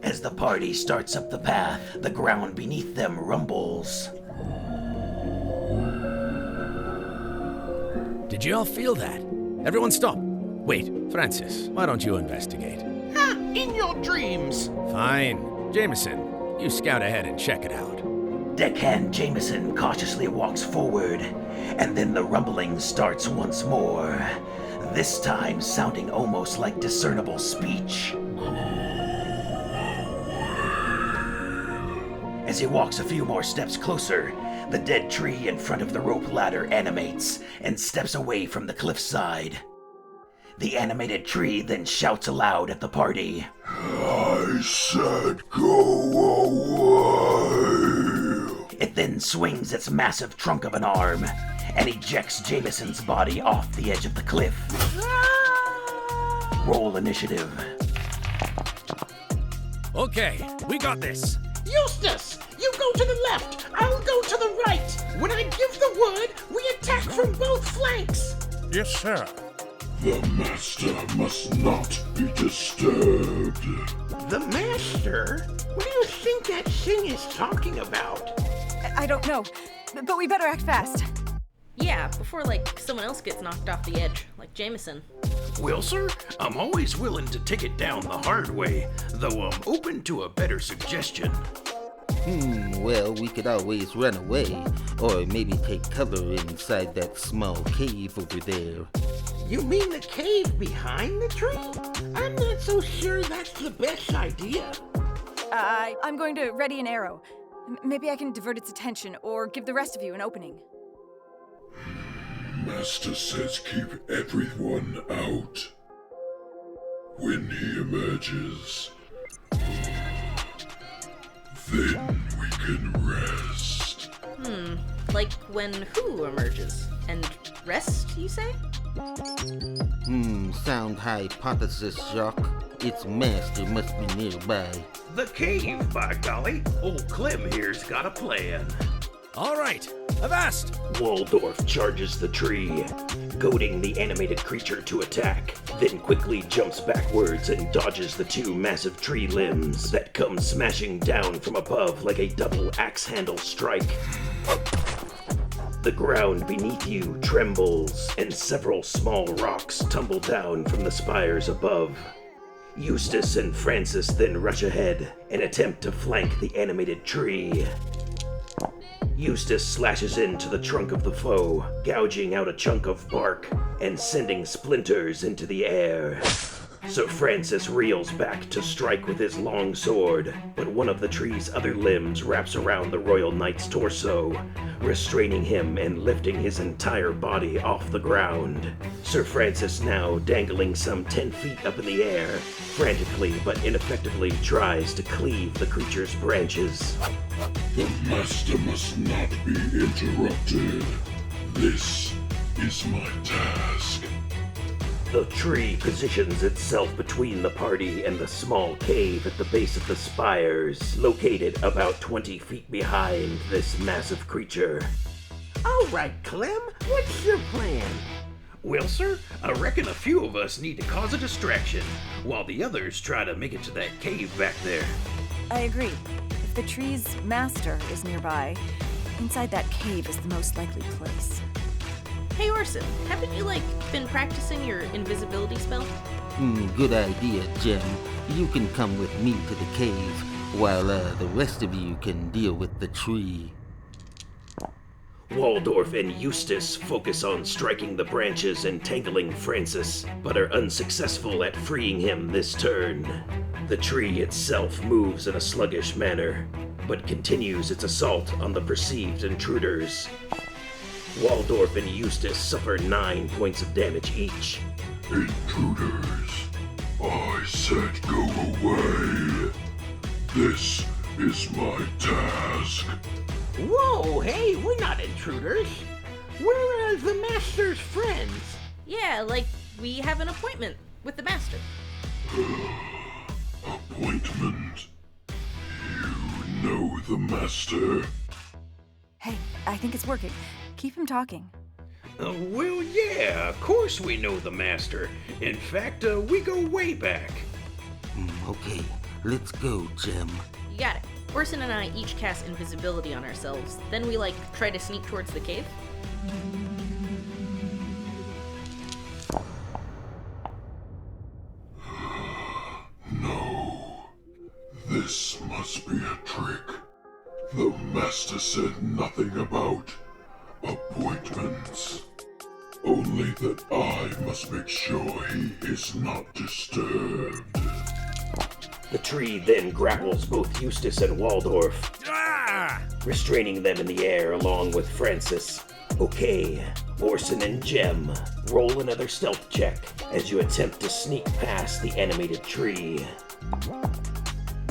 As the party starts up the path, the ground beneath them rumbles. Did you all feel that? Everyone stop. Wait, Francis, why don't you investigate? In your dreams! Fine. Jameson, you scout ahead and check it out. Deckhand Jameson cautiously walks forward, and then the rumbling starts once more, this time sounding almost like discernible speech. As he walks a few more steps closer, the dead tree in front of the rope ladder animates and steps away from the cliffside. The animated tree then shouts aloud at the party. I said go away! It then swings its massive trunk of an arm and ejects Jameson's body off the edge of the cliff. Roll initiative. Okay, we got this. Eustace! You go to the left, I'll go to the right. When I give the word, we attack from both flanks. Yes, sir. The master must not be disturbed. The master? What do you think that thing is talking about? I don't know, but we better act fast. Yeah, before, someone else gets knocked off the edge, like Jameson. Well, sir, I'm always willing to take it down the hard way, though I'm open to a better suggestion. Well, we could always run away, or maybe take cover inside that small cave over there. You mean the cave behind the tree? I'm not so sure that's the best idea. I'm going to ready an arrow. Maybe I can divert its attention, or give the rest of you an opening. Master says keep everyone out. When he emerges, then we can rest. Like when who emerges? And rest, you say? Sound hypothesis, Jacques. Its master must be nearby. The cave, by golly. Old Clem here's got a plan. All right, avast! Waldorf charges the tree, goading the animated creature to attack, then quickly jumps backwards and dodges the two massive tree limbs that come smashing down from above like a double axe handle strike. The ground beneath you trembles, and several small rocks tumble down from the spires above. Eustace and Francis then rush ahead and attempt to flank the animated tree. Eustace slashes into the trunk of the foe, gouging out a chunk of bark and sending splinters into the air. So Francis reels back to strike with his long sword, but one of the tree's other limbs wraps around the Royal Knight's torso, restraining him and lifting his entire body off the ground. Sir Francis, now dangling some 10 feet up in the air, frantically but ineffectively tries to cleave the creature's branches. The master must not be interrupted. This is my task. The tree positions itself between the party and the small cave at the base of the spires, located about 20 feet behind this massive creature. All right, Clem, what's your plan? Well, sir, I reckon a few of us need to cause a distraction, while the others try to make it to that cave back there. I agree. If the tree's master is nearby, inside that cave is the most likely place. Hey, Orson, haven't you, been practicing your invisibility spell? Good idea, Jem. You can come with me to the cave, while the rest of you can deal with the tree. Waldorf and Eustace focus on striking the branches and tangling Francis, but are unsuccessful at freeing him this turn. The tree itself moves in a sluggish manner, but continues its assault on the perceived intruders. Waldorf and Eustace suffer 9 points of damage each. Intruders, I said go away. This is my task. Whoa, hey, we're not intruders. We're the master's friends. Yeah, we have an appointment with the master. Appointment? You know the master? Hey, I think it's working. Keep him talking. Well, yeah, of course we know the master. In fact, we go way back. Okay, let's go, Jem. You got it. Orson and I each cast invisibility on ourselves. Then we, try to sneak towards the cave. No. This must be a trick. The master said nothing about appointments. Only that I must make sure he is not disturbed. The tree then grapples both Eustace and Waldorf, restraining them in the air along with Francis. Okay, Orson and Jem, roll another stealth check as you attempt to sneak past the animated tree.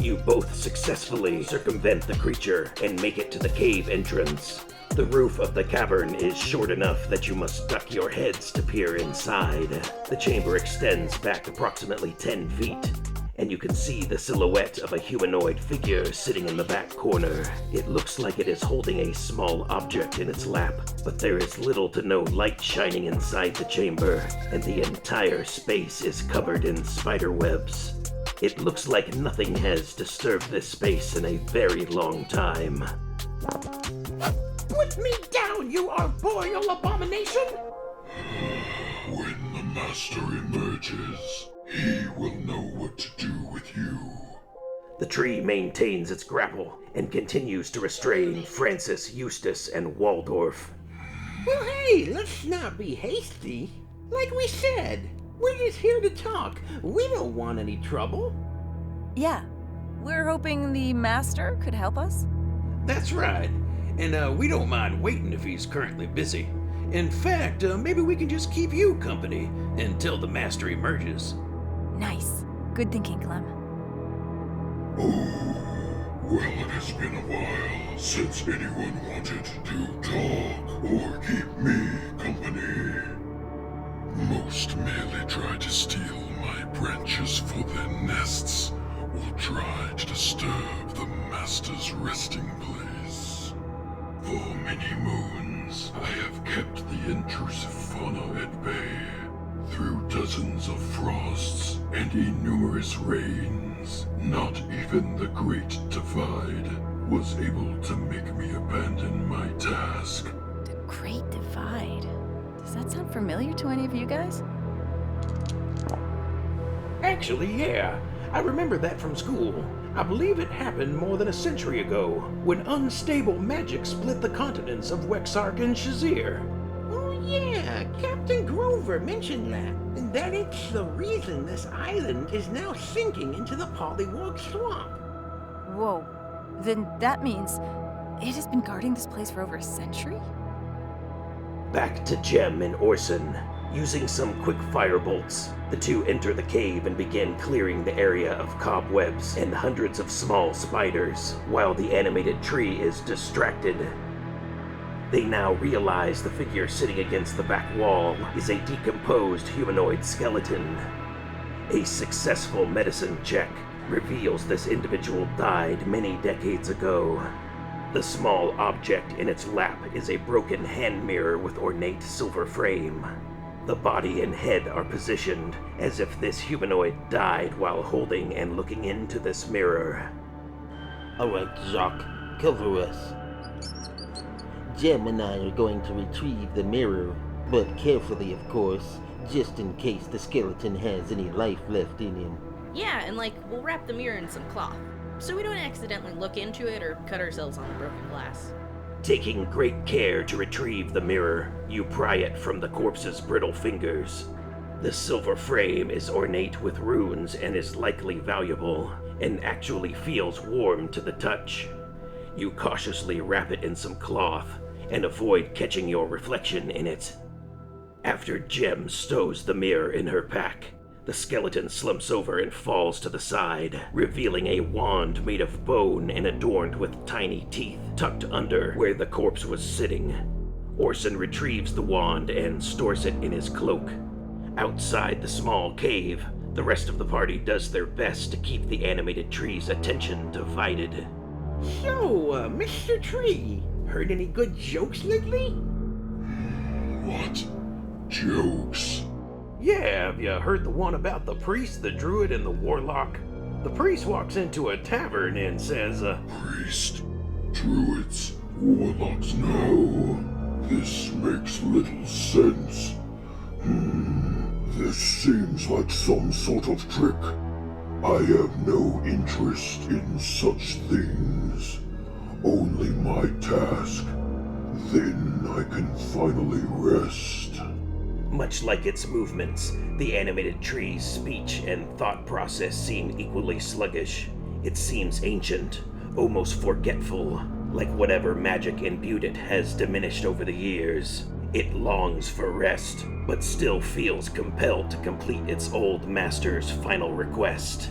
You both successfully circumvent the creature and make it to the cave entrance. The roof of the cavern is short enough that you must duck your heads to peer inside. The chamber extends back approximately 10 feet, and you can see the silhouette of a humanoid figure sitting in the back corner. It looks like it is holding a small object in its lap, but there is little to no light shining inside the chamber, and the entire space is covered in spider webs. It looks like nothing has disturbed this space in a very long time. Put me down, you arboreal abomination! When the master emerges, he will know what to do with you. The tree maintains its grapple and continues to restrain Francis, Eustace, and Waldorf. Well, hey, let's not be hasty. Like we said, we're just here to talk. We don't want any trouble. Yeah, we're hoping the master could help us. That's right. And we don't mind waiting if he's currently busy. In fact, maybe we can just keep you company until the master emerges. Nice. Good thinking, Clem. Oh, well, it has been a while since anyone wanted to talk or keep me company. Most merely try to steal my branches for their nests or try to disturb the master's resting place. For many moons, I have kept the intrusive fauna at bay. Through dozens of frosts and innumerous rains, not even the Great Divide was able to make me abandon my task. The Great Divide. Does that sound familiar to any of you guys? Actually, yeah. I remember that from school. I believe it happened more than a century ago, when unstable magic split the continents of Wexark and Shazir. Oh yeah, Captain Grover mentioned that. And that it's the reason this island is now sinking into the Pollywog Swamp. Whoa. Then that means it has been guarding this place for over a century? Back to Jem and Orson. Using some quick firebolts, the two enter the cave and begin clearing the area of cobwebs and hundreds of small spiders, while the animated tree is distracted. They now realize the figure sitting against the back wall is a decomposed humanoid skeleton. A successful medicine check reveals this individual died many decades ago. The small object in its lap is a broken hand mirror with ornate silver frame. The body and head are positioned as if this humanoid died while holding and looking into this mirror. Alright, Jacques, cover us. Jem and I are going to retrieve the mirror, but carefully, of course, just in case the skeleton has any life left in him. Yeah, and we'll wrap the mirror in some cloth, so we don't accidentally look into it or cut ourselves on the broken glass. Taking great care to retrieve the mirror, you pry it from the corpse's brittle fingers. The silver frame is ornate with runes and is likely valuable, and actually feels warm to the touch. You cautiously wrap it in some cloth and avoid catching your reflection in it. After Jem stows the mirror in her pack, the skeleton slumps over and falls to the side, revealing a wand made of bone and adorned with tiny teeth tucked under where the corpse was sitting. Orson retrieves the wand and stores it in his cloak. Outside the small cave, the rest of the party does their best to keep the animated tree's attention divided. So, Mr. Tree, heard any good jokes lately? What? Jokes? Yeah, have you heard the one about the priest, the druid, and the warlock? The priest walks into a tavern and says, Priest, druids, warlocks, no. This makes little sense. This seems like some sort of trick. I have no interest in such things. Only my task. Then I can finally rest. Much like its movements, the animated tree's speech and thought process seem equally sluggish. It seems ancient, almost forgetful, like whatever magic imbued it has diminished over the years. It longs for rest, but still feels compelled to complete its old master's final request.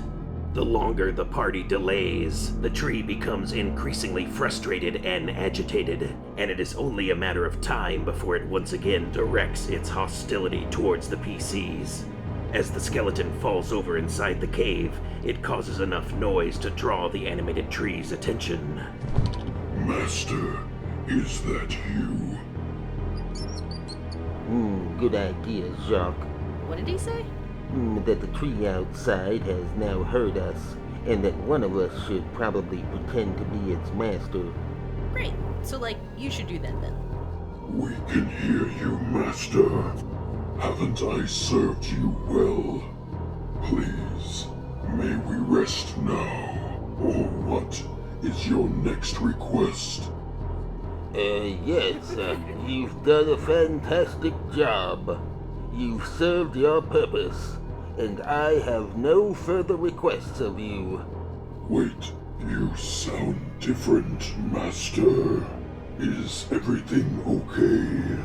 The longer the party delays, the tree becomes increasingly frustrated and agitated, and it is only a matter of time before it once again directs its hostility towards the PCs. As the skeleton falls over inside the cave, it causes enough noise to draw the animated tree's attention. Master, is that you? Good idea, Jacques. What did he say? That the tree outside has now heard us, and that one of us should probably pretend to be its master. Great. So, you should do that then. We can hear you, Master. Haven't I served you well? Please, may we rest now? Or what is your next request? Yes, you've done a fantastic job. You've served your purpose, and I have no further requests of you. Wait, you sound different, Master. Is everything okay?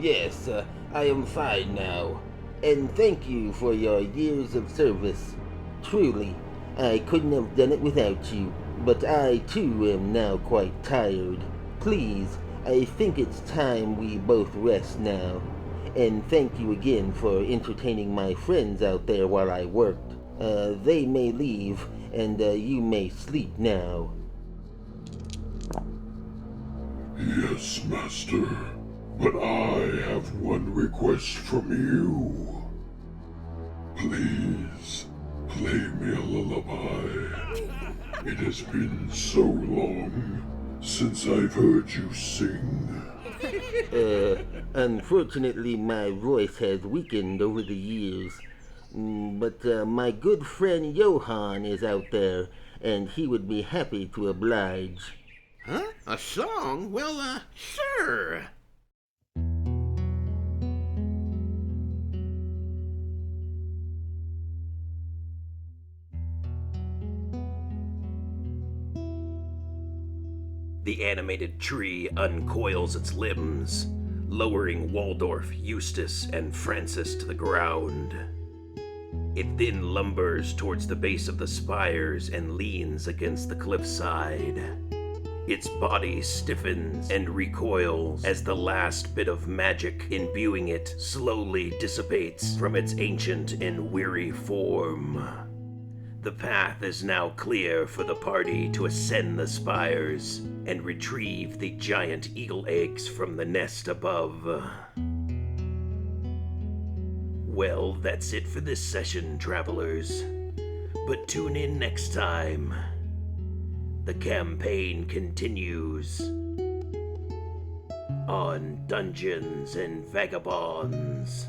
Yes, I am fine now. And thank you for your years of service. Truly, I couldn't have done it without you, but I too am now quite tired. Please, I think it's time we both rest now. And thank you again for entertaining my friends out there while I worked. They may leave, and you may sleep now. Yes, Master. But I have one request from you. Please, play me a lullaby. It has been so long since I've heard you sing. Unfortunately, my voice has weakened over the years. But my good friend Johann is out there, and he would be happy to oblige. Huh? A song? Well, sure. The animated tree uncoils its limbs, lowering Waldorf, Eustace, and Francis to the ground. It then lumbers towards the base of the spires and leans against the cliffside. Its body stiffens and recoils as the last bit of magic imbuing it slowly dissipates from its ancient and weary form. The path is now clear for the party to ascend the spires and retrieve the giant eagle eggs from the nest above. Well, that's it for this session, travelers. But tune in next time. The campaign continues on Dungeons and Vagabonds.